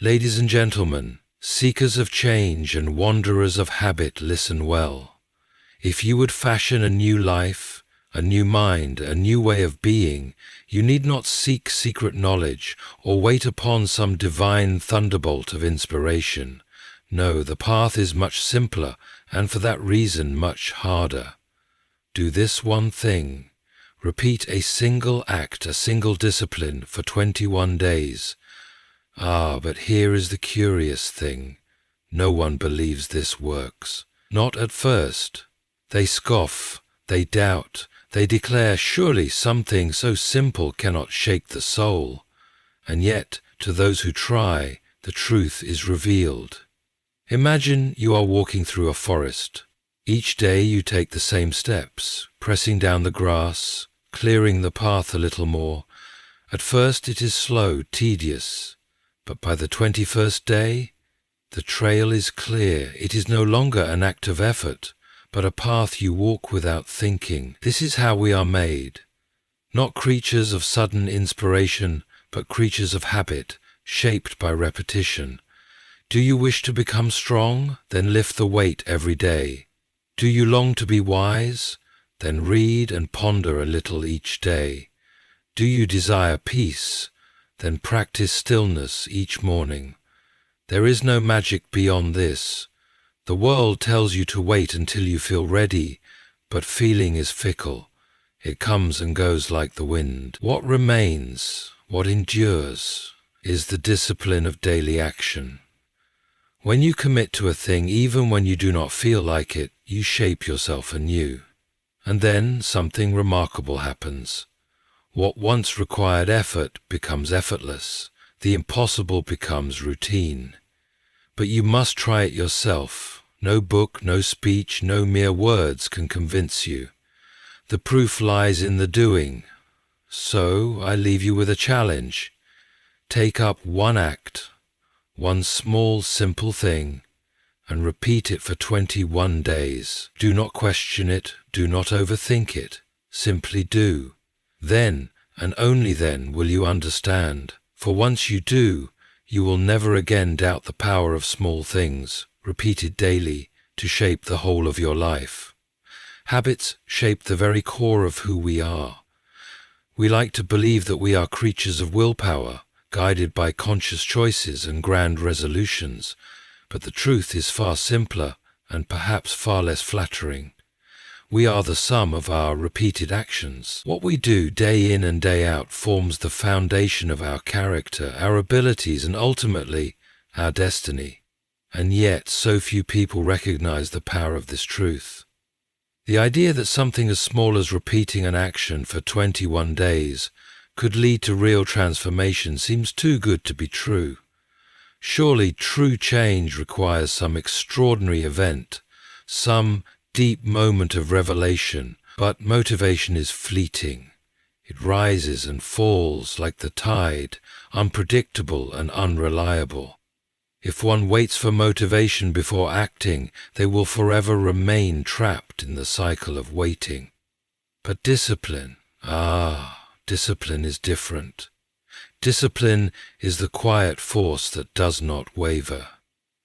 Ladies and gentlemen, seekers of change and wanderers of habit, listen well. If you would fashion a new life, a new mind, a new way of being, you need not seek secret knowledge or wait upon some divine thunderbolt of inspiration. No, the path is much simpler and for that reason much harder. Do this one thing. Repeat a single act, a single discipline for 21 days. But here is the curious thing. No one believes this works. Not at first. They scoff, they doubt, they declare surely something so simple cannot shake the soul. And yet, to those who try, the truth is revealed. Imagine you are walking through a forest. Each day you take the same steps, pressing down the grass, clearing the path a little more. At first it is slow, tedious. But by the 21st day, the trail is clear. It is no longer an act of effort, but a path you walk without thinking. This is how we are made. Not creatures of sudden inspiration, but creatures of habit, shaped by repetition. Do you wish to become strong? Then lift the weight every day. Do you long to be wise? Then read and ponder a little each day. Do you desire peace? Then practice stillness each morning. There is no magic beyond this. The world tells you to wait until you feel ready, but feeling is fickle. It comes and goes like the wind. What remains, what endures, is the discipline of daily action. When you commit to a thing, even when you do not feel like it, you shape yourself anew. And then something remarkable happens. What once required effort becomes effortless. The impossible becomes routine. But you must try it yourself. No book, no speech, no mere words can convince you. The proof lies in the doing. So I leave you with a challenge. Take up one act, one small, simple thing, and repeat it for 21 days. Do not question it, do not overthink it. Simply do. Then, and only then, will you understand. For once you do, you will never again doubt the power of small things, repeated daily, to shape the whole of your life. Habits shape the very core of who we are. We like to believe that we are creatures of willpower, guided by conscious choices and grand resolutions, but the truth is far simpler and perhaps far less flattering. We are the sum of our repeated actions. What we do day in and day out forms the foundation of our character, our abilities, and ultimately our destiny. And yet so few people recognize the power of this truth. The idea that something as small as repeating an action for 21 days could lead to real transformation seems too good to be true. Surely true change requires some extraordinary event, some deep moment of revelation, but motivation is fleeting. It rises and falls like the tide, unpredictable and unreliable. If one waits for motivation before acting, they will forever remain trapped in the cycle of waiting. But discipline, discipline is different. Discipline is the quiet force that does not waver.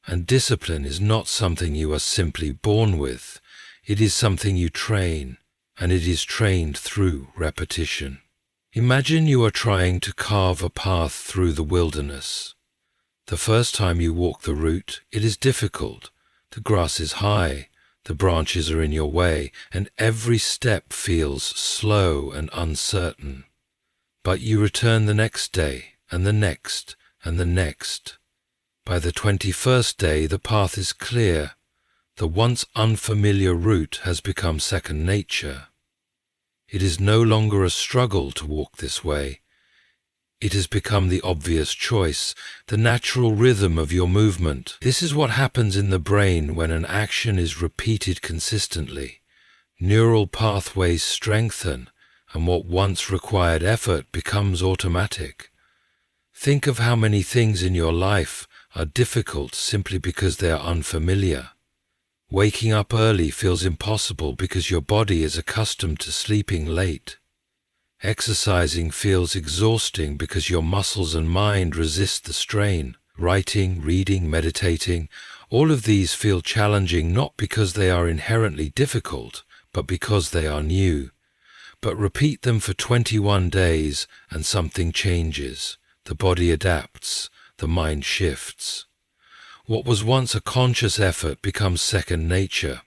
And discipline is not something you are simply born with. It is something you train, and it is trained through repetition. Imagine you are trying to carve a path through the wilderness. The first time you walk the route, it is difficult. The grass is high, the branches are in your way, and every step feels slow and uncertain. But you return the next day, and the next, and the next. By the 21st day, the path is clear. The once unfamiliar route has become second nature. It is no longer a struggle to walk this way. It has become the obvious choice, the natural rhythm of your movement. This is what happens in the brain when an action is repeated consistently. Neural pathways strengthen, and what once required effort becomes automatic. Think of how many things in your life are difficult simply because they are unfamiliar. Waking up early feels impossible because your body is accustomed to sleeping late. Exercising feels exhausting because your muscles and mind resist the strain. Writing, reading, meditating, all of these feel challenging not because they are inherently difficult, but because they are new. But repeat them for 21 days and something changes. The body adapts, the mind shifts. What was once a conscious effort becomes second nature.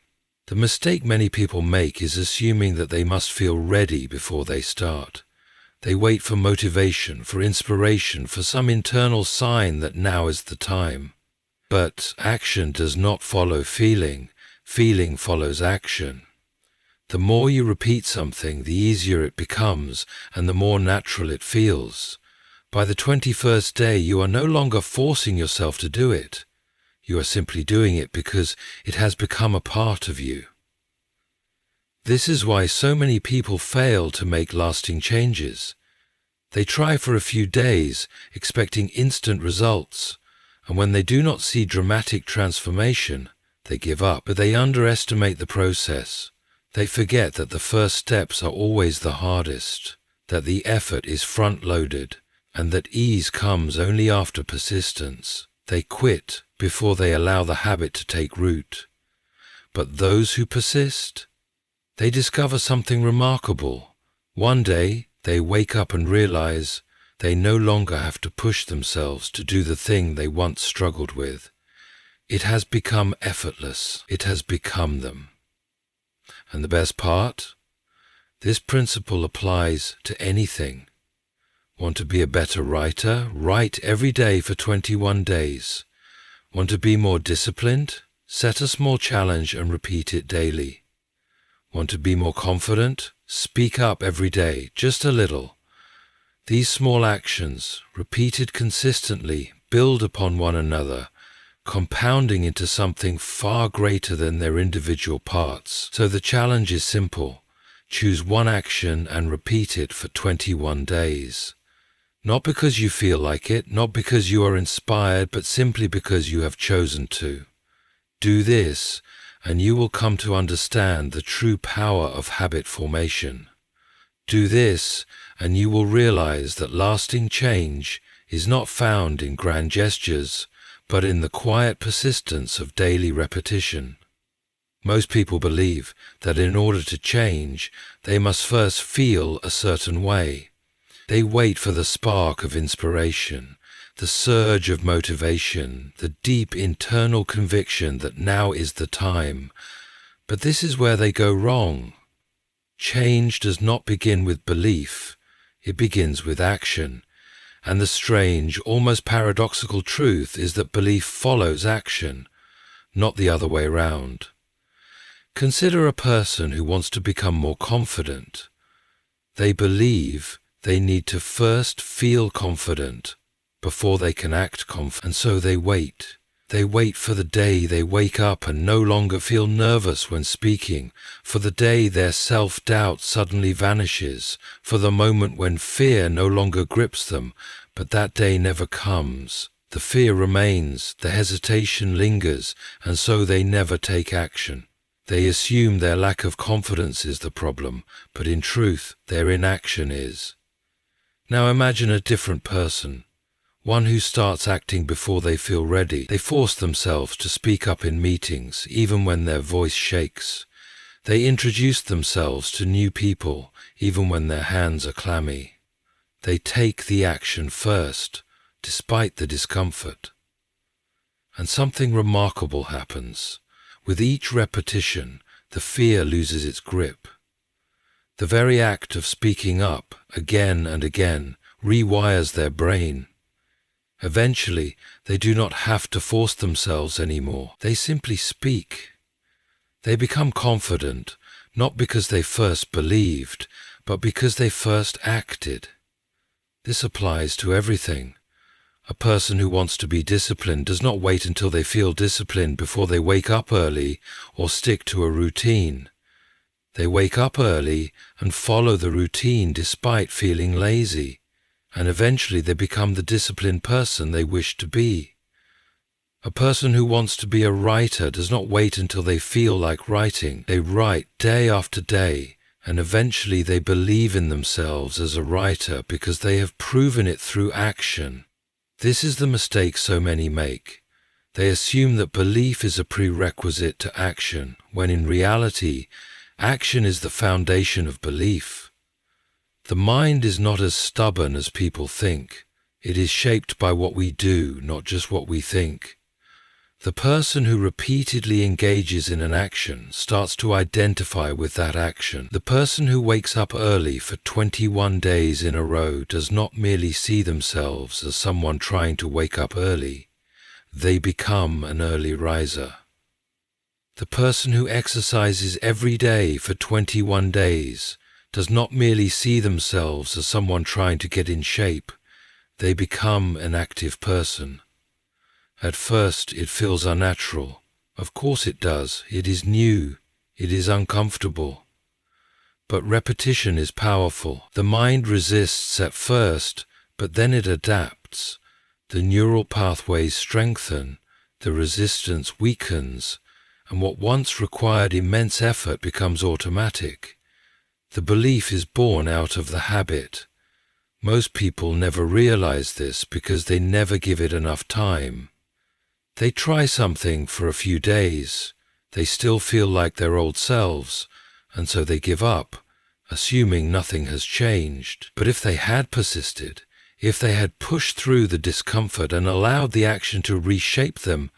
The mistake many people make is assuming that they must feel ready before they start. They wait for motivation, for inspiration, for some internal sign that now is the time. But action does not follow feeling. Feeling follows action. The more you repeat something, the easier it becomes and the more natural it feels. By the 21st day, you are no longer forcing yourself to do it. You are simply doing it because it has become a part of you. This is why so many people fail to make lasting changes. They try for a few days, expecting instant results, and when they do not see dramatic transformation, they give up. But they underestimate the process. They forget that the first steps are always the hardest, that the effort is front-loaded, and that ease comes only after persistence. They quit before they allow the habit to take root. But those who persist, they discover something remarkable. One day, they wake up and realize they no longer have to push themselves to do the thing they once struggled with. It has become effortless. It has become them. And the best part? This principle applies to anything. Want to be a better writer? Write every day for 21 days. Want to be more disciplined? Set a small challenge and repeat it daily. Want to be more confident? Speak up every day, just a little. These small actions, repeated consistently, build upon one another, compounding into something far greater than their individual parts. So the challenge is simple. Choose one action and repeat it for 21 days. Not because you feel like it, not because you are inspired, but simply because you have chosen to. Do this, and you will come to understand the true power of habit formation. Do this, and you will realize that lasting change is not found in grand gestures, but in the quiet persistence of daily repetition. Most people believe that in order to change, they must first feel a certain way. They wait for the spark of inspiration, the surge of motivation, the deep internal conviction that now is the time. But this is where they go wrong. Change does not begin with belief, it begins with action. And the strange, almost paradoxical truth is that belief follows action, not the other way round. Consider a person who wants to become more confident. They believe they need to first feel confident before they can act confident, and so they wait. They wait for the day they wake up and no longer feel nervous when speaking, for the day their self-doubt suddenly vanishes, for the moment when fear no longer grips them, but that day never comes. The fear remains, the hesitation lingers, and so they never take action. They assume their lack of confidence is the problem, but in truth, their inaction is. Now imagine a different person. One who starts acting before they feel ready. They force themselves to speak up in meetings, even when their voice shakes. They introduce themselves to new people, even when their hands are clammy. They take the action first, despite the discomfort. And something remarkable happens. With each repetition, the fear loses its grip. The very act of speaking up, again and again, rewires their brain. Eventually, they do not have to force themselves anymore. They simply speak. They become confident, not because they first believed, but because they first acted. This applies to everything. A person who wants to be disciplined does not wait until they feel disciplined before they wake up early or stick to a routine. They wake up early and follow the routine despite feeling lazy. And eventually they become the disciplined person they wish to be. A person who wants to be a writer does not wait until they feel like writing. They write day after day, and eventually they believe in themselves as a writer because they have proven it through action. This is the mistake so many make. They assume that belief is a prerequisite to action, when in reality, action is the foundation of belief. The mind is not as stubborn as people think. It is shaped by what we do, not just what we think. The person who repeatedly engages in an action starts to identify with that action. The person who wakes up early for 21 days in a row does not merely see themselves as someone trying to wake up early. They become an early riser. The person who exercises every day for 21 days does not merely see themselves as someone trying to get in shape. They become an active person. At first, it feels unnatural. Of course it does. It is new. It is uncomfortable. But repetition is powerful. The mind resists at first, but then it adapts. The neural pathways strengthen, the resistance weakens, and what once required immense effort becomes automatic. The belief is born out of the habit. Most people never realize this because they never give it enough time. They try something for a few days, they still feel like their old selves, and so they give up, assuming nothing has changed. But if they had persisted, if they had pushed through the discomfort and allowed the action to reshape them,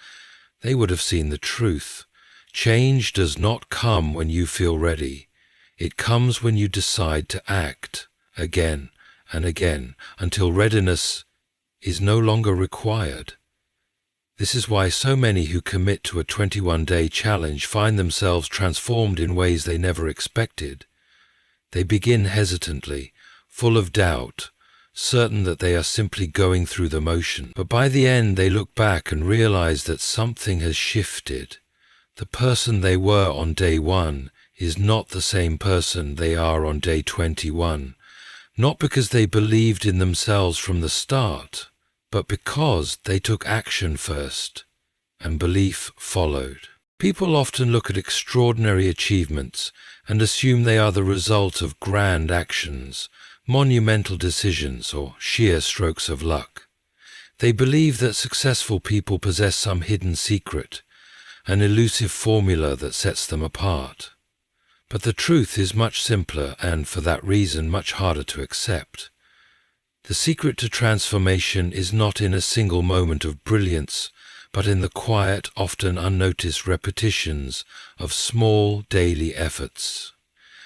they would have seen the truth. Change does not come when you feel ready. It comes when you decide to act, again and again, until readiness is no longer required. This is why so many who commit to a 21-day challenge find themselves transformed in ways they never expected. They begin hesitantly, full of doubt, certain that they are simply going through the motion. But by the end they look back and realize that something has shifted. The person they were on day 1 is not the same person they are on day 21, not because they believed in themselves from the start, but because they took action first, and belief followed. People often look at extraordinary achievements and assume they are the result of grand actions, monumental decisions, or sheer strokes of luck. They believe that successful people possess some hidden secret, an elusive formula that sets them apart. But the truth is much simpler and, for that reason, much harder to accept. The secret to transformation is not in a single moment of brilliance, but in the quiet, often unnoticed repetitions of small daily efforts.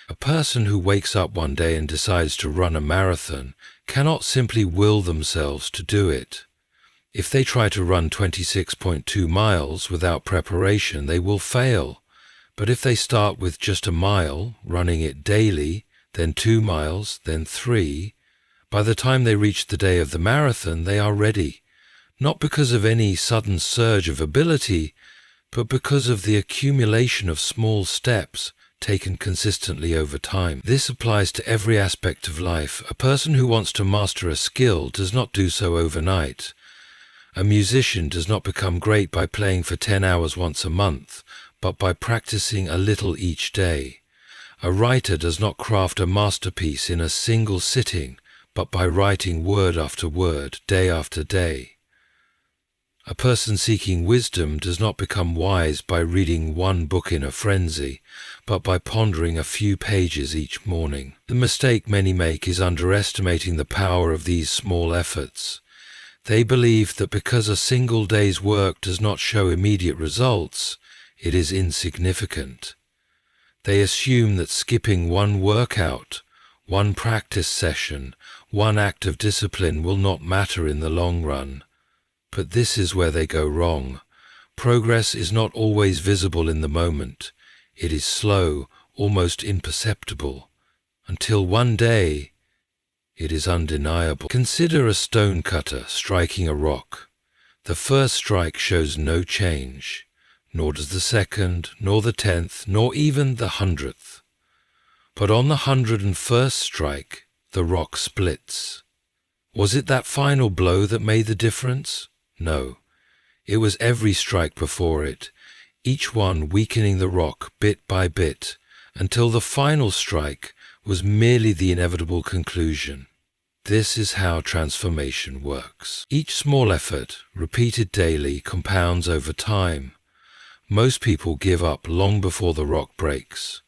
A person who wakes up one day and decides to run a marathon cannot simply will themselves to do it. If they try to run 26.2 miles without preparation, they will fail. But if they start with just a mile, running it daily, then 2 miles, then 3, by the time they reach the day of the marathon, they are ready, not because of any sudden surge of ability, but because of the accumulation of small steps taken consistently over time. This applies to every aspect of life. A person who wants to master a skill does not do so overnight. A musician does not become great by playing for 10 hours once a month, but by practicing a little each day. A writer does not craft a masterpiece in a single sitting, but by writing word after word, day after day. A person seeking wisdom does not become wise by reading one book in a frenzy, but by pondering a few pages each morning. The mistake many make is underestimating the power of these small efforts. They believe that because a single day's work does not show immediate results, it is insignificant. They assume that skipping one workout, one practice session, one act of discipline will not matter in the long run. But this is where they go wrong. Progress is not always visible in the moment. It is slow, almost imperceptible, until one day it is undeniable. Consider a stone cutter striking a rock. The first strike shows no change, nor does the second, nor the 10th, nor even the 100th. But on the 101st strike, the rock splits. Was it that final blow that made the difference? No. It was every strike before it, each one weakening the rock bit by bit, until the final strike was merely the inevitable conclusion. This is how transformation works. Each small effort, repeated daily, compounds over time. Most people give up long before the rock breaks.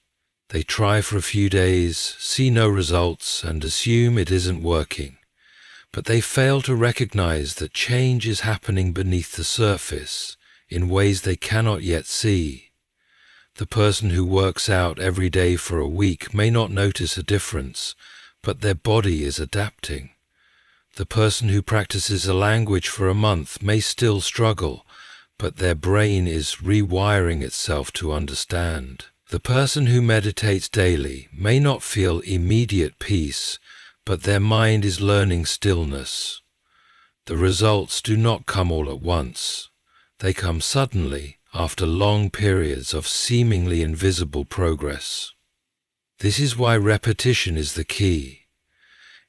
They try for a few days, see no results, and assume it isn't working. But they fail to recognize that change is happening beneath the surface in ways they cannot yet see. The person who works out every day for a week may not notice a difference, but their body is adapting. The person who practices a language for a month may still struggle, but their brain is rewiring itself to understand. The person who meditates daily may not feel immediate peace, but their mind is learning stillness. The results do not come all at once. They come suddenly after long periods of seemingly invisible progress. This is why repetition is the key.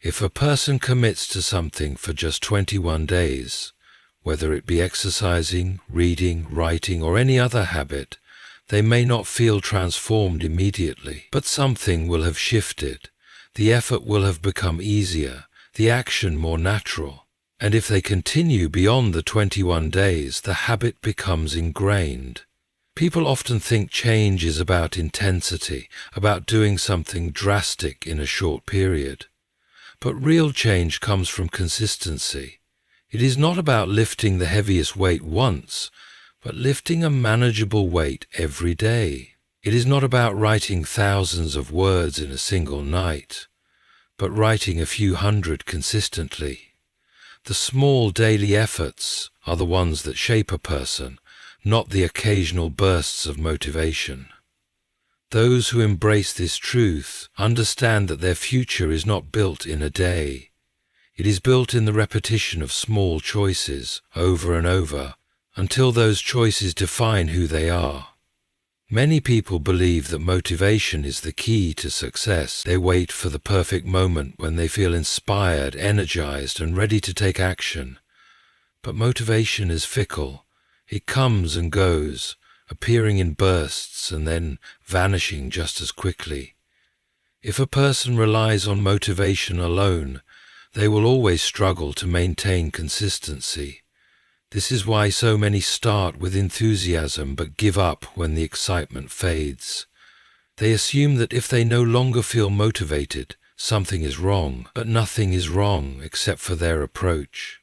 If a person commits to something for just 21 days, whether it be exercising, reading, writing, or any other habit, they may not feel transformed immediately, but something will have shifted. The effort will have become easier, the action more natural. And if they continue beyond the 21 days, the habit becomes ingrained. People often think change is about intensity, about doing something drastic in a short period. But real change comes from consistency. It is not about lifting the heaviest weight once, but lifting a manageable weight every day. It is not about writing thousands of words in a single night, but writing a few hundred consistently. The small daily efforts are the ones that shape a person, not the occasional bursts of motivation. Those who embrace this truth understand that their future is not built in a day. It is built in the repetition of small choices over and over until those choices define who they are. Many people believe that motivation is the key to success. They wait for the perfect moment when they feel inspired, energized, and ready to take action. But motivation is fickle. It comes and goes, appearing in bursts and then vanishing just as quickly. If a person relies on motivation alone, they will always struggle to maintain consistency. This is why so many start with enthusiasm but give up when the excitement fades. They assume that if they no longer feel motivated, something is wrong, but nothing is wrong except for their approach.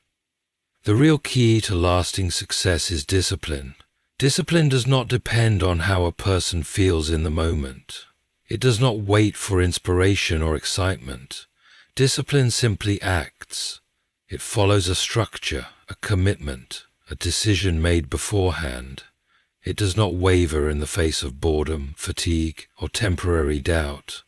The real key to lasting success is discipline. Discipline does not depend on how a person feels in the moment. It does not wait for inspiration or excitement. Discipline simply acts. It follows a structure, a commitment, a decision made beforehand. It does not waver in the face of boredom, fatigue, or temporary doubt.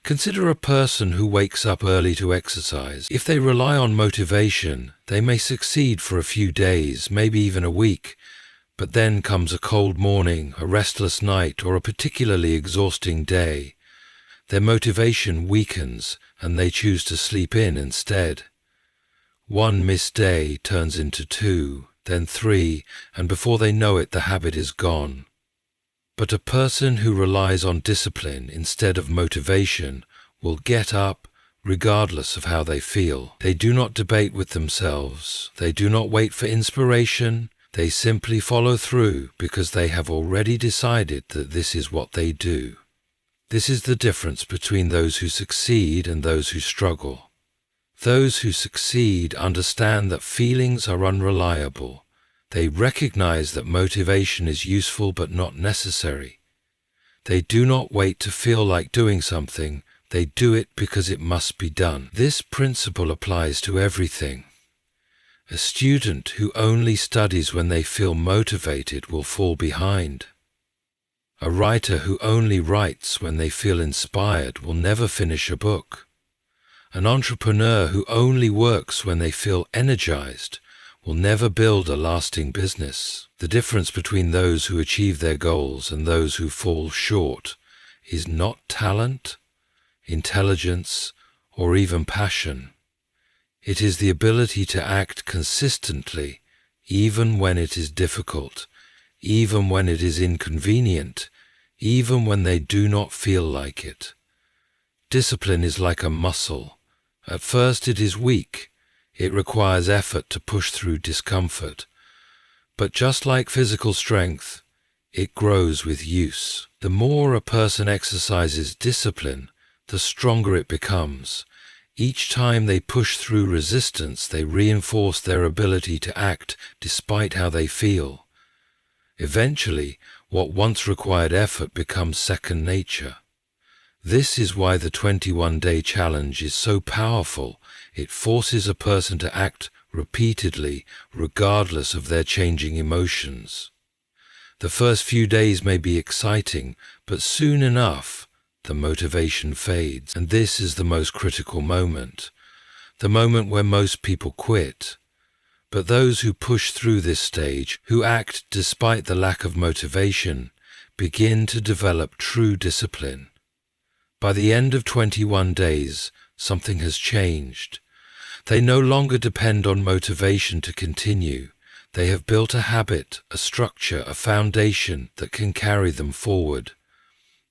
Consider a person who wakes up early to exercise. If they rely on motivation, they may succeed for a few days, maybe even a week, but then comes a cold morning, a restless night, or a particularly exhausting day. Their motivation weakens, and they choose to sleep in instead. One missed day turns into 2, then 3, and before they know it, the habit is gone. But a person who relies on discipline instead of motivation will get up regardless of how they feel. They do not debate with themselves. They do not wait for inspiration. They simply follow through because they have already decided that this is what they do. This is the difference between those who succeed and those who struggle. Those who succeed understand that feelings are unreliable. They recognize that motivation is useful but not necessary. They do not wait to feel like doing something. They do it because it must be done. This principle applies to everything. A student who only studies when they feel motivated will fall behind. A writer who only writes when they feel inspired will never finish a book. An entrepreneur who only works when they feel energized will never build a lasting business. The difference between those who achieve their goals and those who fall short is not talent, intelligence, or even passion. It is the ability to act consistently, even when it is difficult, even when it is inconvenient, even when they do not feel like it. Discipline is like a muscle. At first it is weak. It requires effort to push through discomfort. But just like physical strength, it grows with use. The more a person exercises discipline, the stronger it becomes. Each time they push through resistance, they reinforce their ability to act despite how they feel. Eventually, what once required effort becomes second nature. This is why the 21-day challenge is so powerful. It forces a person to act repeatedly, regardless of their changing emotions. The first few days may be exciting, but soon enough, the motivation fades. And this is the most critical moment, the moment where most people quit. But those who push through this stage, who act despite the lack of motivation, begin to develop true discipline. By the end of 21 days, something has changed. They no longer depend on motivation to continue. They have built a habit, a structure, a foundation that can carry them forward.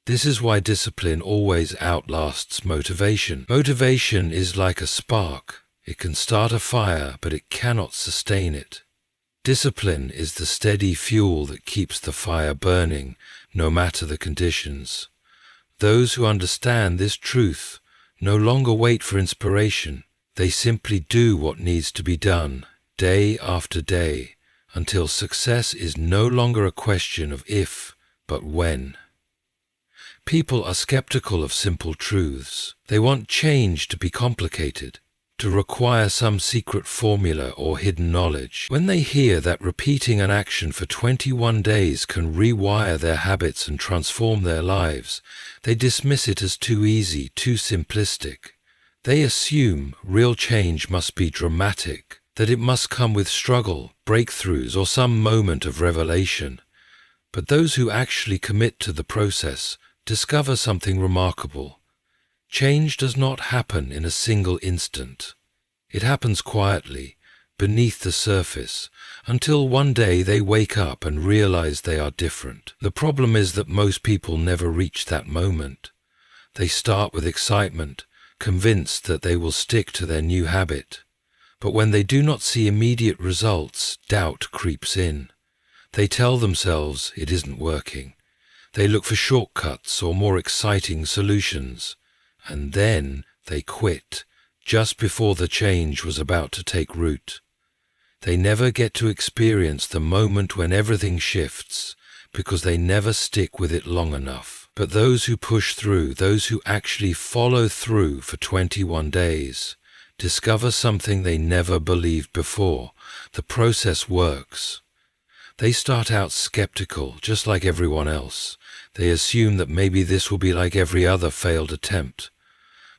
This is why discipline always outlasts motivation. Motivation is like a spark. It can start a fire, but it cannot sustain it. Discipline is the steady fuel that keeps the fire burning, no matter the conditions. Those who understand this truth no longer wait for inspiration. They simply do what needs to be done, day after day, until success is no longer a question of if, but when. People are skeptical of simple truths. They want change to be complicated, to require some secret formula or hidden knowledge. When they hear that repeating an action for 21 days can rewire their habits and transform their lives, they dismiss it as too easy, too simplistic. They assume real change must be dramatic, that it must come with struggle, breakthroughs, or some moment of revelation. But those who actually commit to the process discover something remarkable. Change does not happen in a single instant. It happens quietly, beneath the surface, until one day they wake up and realize they are different. The problem is that most people never reach that moment. They start with excitement, convinced that they will stick to their new habit. But when they do not see immediate results, doubt creeps in. They tell themselves it isn't working. They look for shortcuts or more exciting solutions. And then they quit, just before the change was about to take root. They never get to experience the moment when everything shifts, because they never stick with it long enough. But those who push through, those who actually follow through for 21 days, discover something they never believed before. The process works. They start out skeptical, just like everyone else. They assume that maybe this will be like every other failed attempt.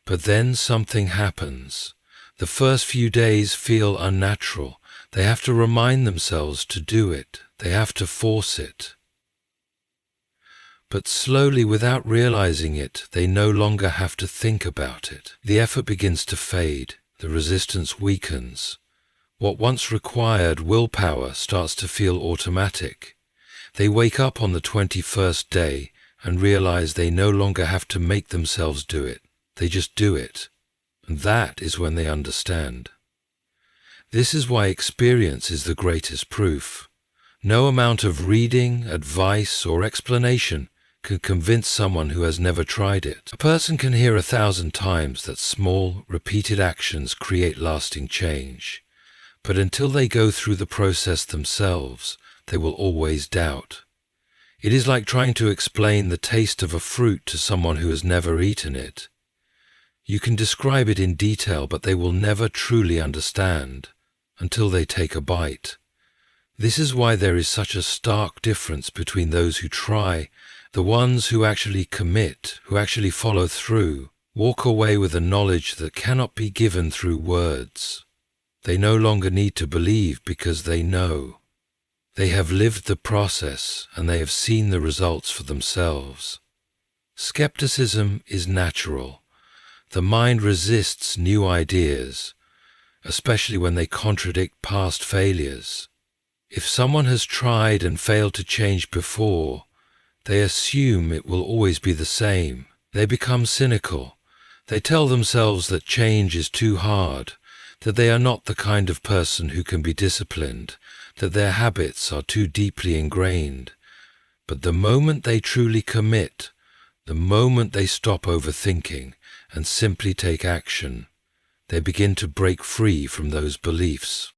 But then something happens. The first few days feel unnatural. They have to remind themselves to do it. They have to force it. But slowly, without realizing it, they no longer have to think about it. The effort begins to fade. The resistance weakens. What once required willpower starts to feel automatic. They wake up on the 21st day and realize they no longer have to make themselves do it. They just do it. And that is when they understand. This is why experience is the greatest proof. No amount of reading, advice, or explanation can convince someone who has never tried it. A person can hear 1,000 times that small, repeated actions create lasting change. But until they go through the process themselves, they will always doubt. It is like trying to explain the taste of a fruit to someone who has never eaten it. You can describe it in detail, but they will never truly understand until they take a bite. This is why there is such a stark difference between those who try. The ones who actually commit, who actually follow through, walk away with a knowledge that cannot be given through words. They no longer need to believe because they know. They have lived the process and they have seen the results for themselves. Skepticism is natural. The mind resists new ideas, especially when they contradict past failures. If someone has tried and failed to change before, they assume it will always be the same. They become cynical. They tell themselves that change is too hard, that they are not the kind of person who can be disciplined, that their habits are too deeply ingrained. But the moment they truly commit, the moment they stop overthinking and simply take action, they begin to break free from those beliefs.